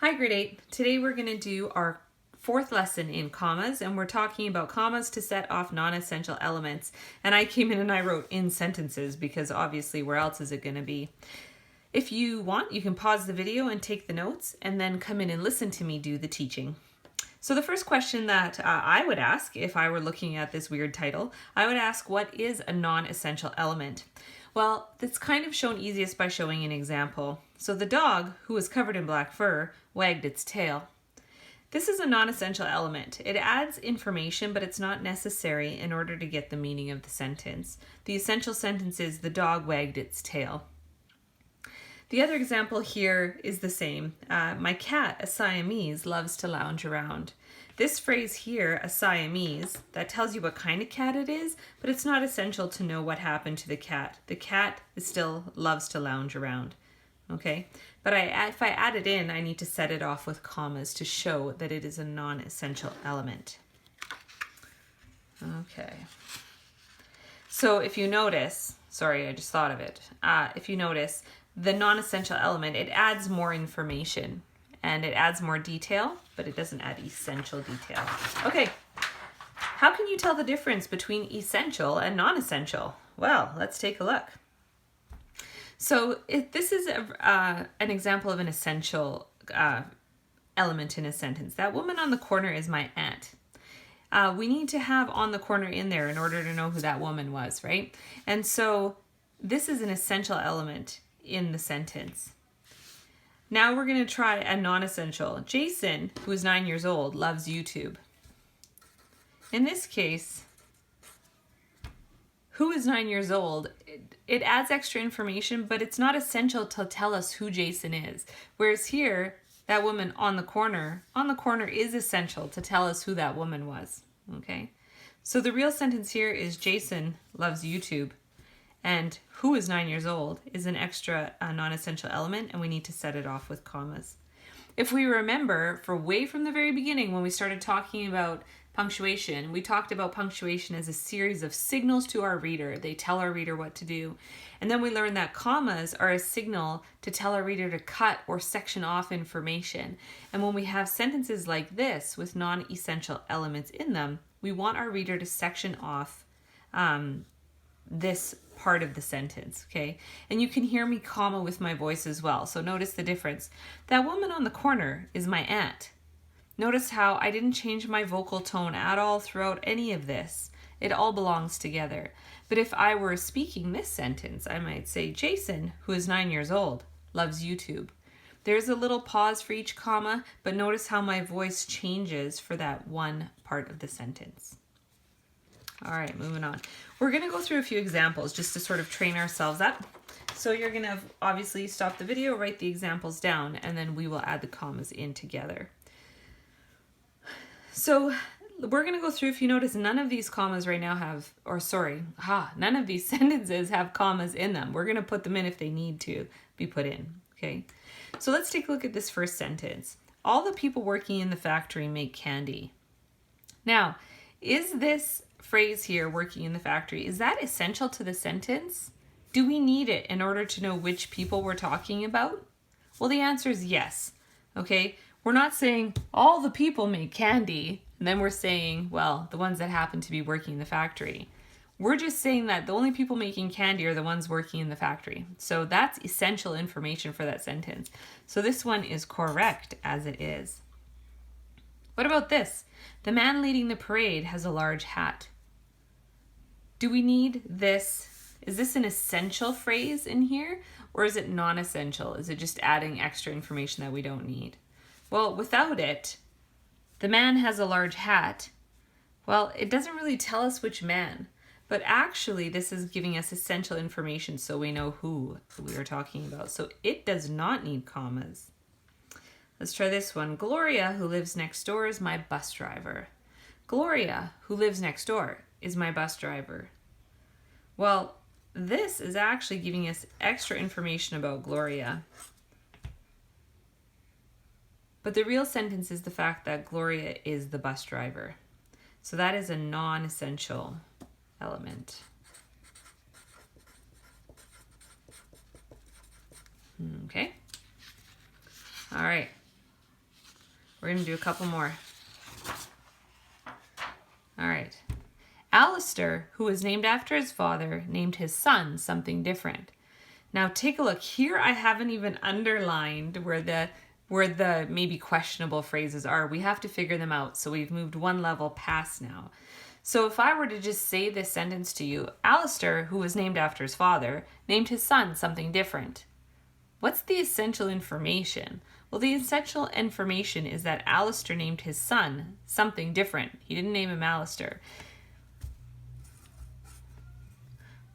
Hi, grade 8. Today we're going to do our fourth lesson in commas, and we're talking about commas to set off non-essential elements. And I came in and I wrote in sentences because obviously where else is it going to be? If you want, you can pause the video and take the notes and then come in and listen to me do the teaching. So the first question that I would ask if I were looking at this weird title, I would ask, what is a non-essential element? Well, it's kind of shown easiest by showing an example. So the dog, who was covered in black fur, wagged its tail. This is a non-essential element. It adds information, but it's not necessary in order to get the meaning of the sentence. The essential sentence is, the dog wagged its tail. The other example here is the same. My cat, a Siamese, loves to lounge around. This phrase here, a Siamese, that tells you what kind of cat it is, but it's not essential to know what happened to the cat. The cat still loves to lounge around. Okay, but if I add it in, I need to set it off with commas to show that it is a non-essential element. Okay, so if you notice, sorry, I just thought of it. If you notice, the non-essential element, it adds more information and it adds more detail, but it doesn't add essential detail. Okay, how can you tell the difference between essential and non-essential? Well, let's take a look. So this is an example of an essential element in a sentence. That woman on the corner is my aunt. We need to have on the corner in there in order to know who that woman was, right? And so this is an essential element in the sentence. Now we're going to try a non-essential. Jason, who is 9 years old, loves YouTube. In this case, who is 9 years old, it adds extra information, but it's not essential to tell us who Jason is. Whereas here, that woman on the corner is essential to tell us who that woman was. Okay? So the real sentence here is Jason loves YouTube, and who is 9 years old is an extra non-essential element, and we need to set it off with commas. If we remember, way from the very beginning when we started talking about punctuation, we talked about punctuation as a series of signals to our reader. They tell our reader what to do. And then we learned that commas are a signal to tell our reader to cut or section off information. And when we have sentences like this with non-essential elements in them, we want our reader to section off this part of the sentence, okay? And you can hear me comma with my voice as well. So notice the difference. That woman on the corner is my aunt. Notice how I didn't change my vocal tone at all throughout any of this. It all belongs together. But if I were speaking this sentence, I might say, Jason, who is 9 years old, loves YouTube. There's a little pause for each comma, but notice how my voice changes for that one part of the sentence. All right, moving on. We're going to go through a few examples just to sort of train ourselves up. So you're going to obviously stop the video, write the examples down, and then we will add the commas in together. So we're going to go through, if you notice, none of these commas right now have, none of these sentences have commas in them. We're going to put them in if they need to be put in, okay? So let's take a look at this first sentence. All the people working in the factory make candy. Now, is this phrase here, working in the factory, is that essential to the sentence? Do we need it in order to know which people we're talking about? Well, the answer is yes, okay? We're not saying all the people make candy, and then we're saying, well, the ones that happen to be working in the factory. We're just saying that the only people making candy are the ones working in the factory. So that's essential information for that sentence. So this one is correct as it is. What about this? The man leading the parade has a large hat. Do we need this? Is this an essential phrase in here, or is it non-essential? Is it just adding extra information that we don't need? Well, without it, the man has a large hat. Well, it doesn't really tell us which man, but actually this is giving us essential information so we know who we are talking about. So it does not need commas. Let's try this one. Gloria, who lives next door, is my bus driver. Gloria, who lives next door, is my bus driver. Well, this is actually giving us extra information about Gloria. But the real sentence is the fact that Gloria is the bus driver. So that is a non-essential element. Okay. All right. going to do a couple more. All right. Alistair, who was named after his father, named his son something different. Now take a look. Here I haven't even underlined where the maybe questionable phrases are. We have to figure them out. So we've moved one level past now. So if I were to just say this sentence to you, Alistair, who was named after his father, named his son something different. What's the essential information? Well, the essential information is that Alistair named his son something different. He didn't name him Alistair.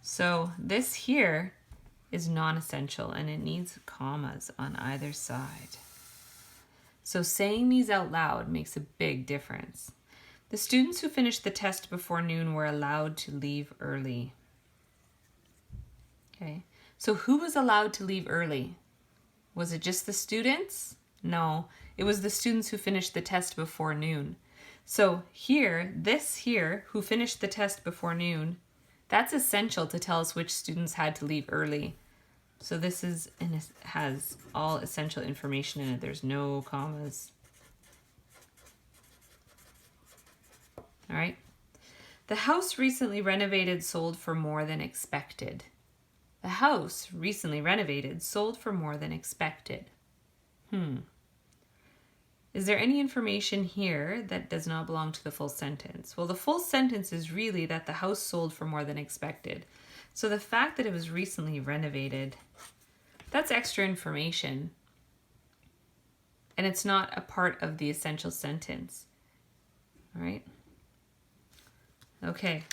So this here is non-essential and it needs commas on either side. So saying these out loud makes a big difference. The students who finished the test before noon were allowed to leave early. Okay, so who was allowed to leave early? Was it just the students? No, it was the students who finished the test before noon. So here, this here, who finished the test before noon, that's essential to tell us which students had to leave early. So this has all essential information in it. There's no commas. All right. The house recently renovated sold for more than expected. The house recently renovated sold for more than expected. Is there any information here that does not belong to the full sentence? Well, the full sentence is really that the house sold for more than expected. So the fact that it was recently renovated, that's extra information. And it's not a part of the essential sentence. All right. Okay.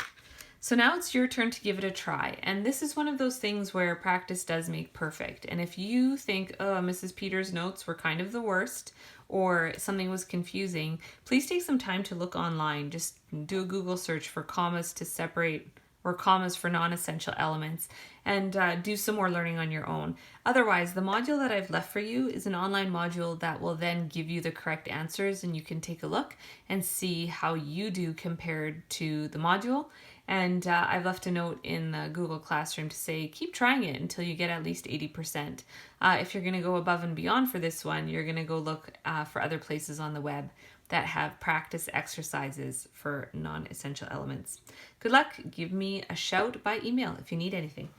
So now it's your turn to give it a try. And this is one of those things where practice does make perfect. And if you think, oh, Mrs. Peters' notes were kind of the worst, or something was confusing, please take some time to look online. Just do a Google search for commas to separate, or commas for non-essential elements, and do some more learning on your own. Otherwise, the module that I've left for you is an online module that will then give you the correct answers, and you can take a look and see how you do compared to the module. And I've left a note in the Google Classroom to say, keep trying it until you get at least 80%. If you're going to go above and beyond for this one, you're going to go look for other places on the web that have practice exercises for non-essential elements. Good luck. Give me a shout by email if you need anything.